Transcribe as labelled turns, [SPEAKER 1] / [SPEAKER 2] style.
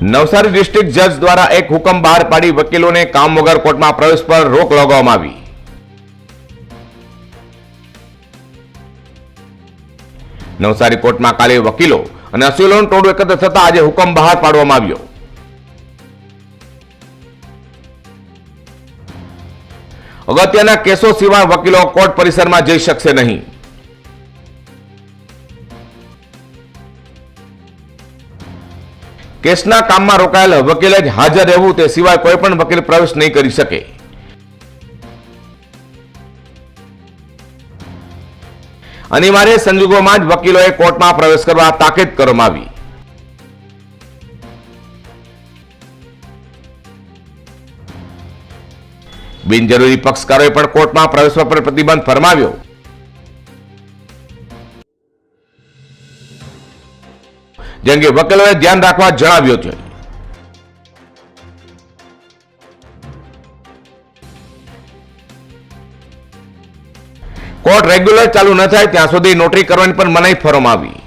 [SPEAKER 1] Navsari district જજ દ્વારા એક હુકમ બહાર પાડી વકીલોને કામ વગર કોર્ટમાં પ્રવેશ પર રોક લગાવવામાં આવી. નવસારી કોર્ટમાં કાલે વકીલો અને અસીલોનું ટોળું એકત્ર થતા આજે હુકમ બહાર પાડવામાં આવ્યો. અગત્યના કેસો સિવાય વકીલો કોર્ટ પરિસરમાં જઈ શકશે નહીં. કેસના કામમાં રોકાયેલ વકીલે જ હાજર રહેવું તે સિવાય કોઈ પણ વકીલ પ્રવેશ નહીં કરી શકે. અનિવાર્ય સંજોગોમાં જ વકીલોએ કોર્ટમાં પ્રવેશ કરવા તાકીદ કરવામાં આવી. બિનજરૂરી પક્ષકારોએ પણ કોર્ટમાં પ્રવેશવા પર પ્રતિબંધ ફરમાવ્યો. જેમ કે વકીલોએ ધ્યાન રાખવા જણાવ્યું છે. કોર્ટ રેગ્યુલર ચાલુ ન થાય ત્યાં સુધી નોટરી કરવાની પણ મનાઈ ફરવામાં આવી.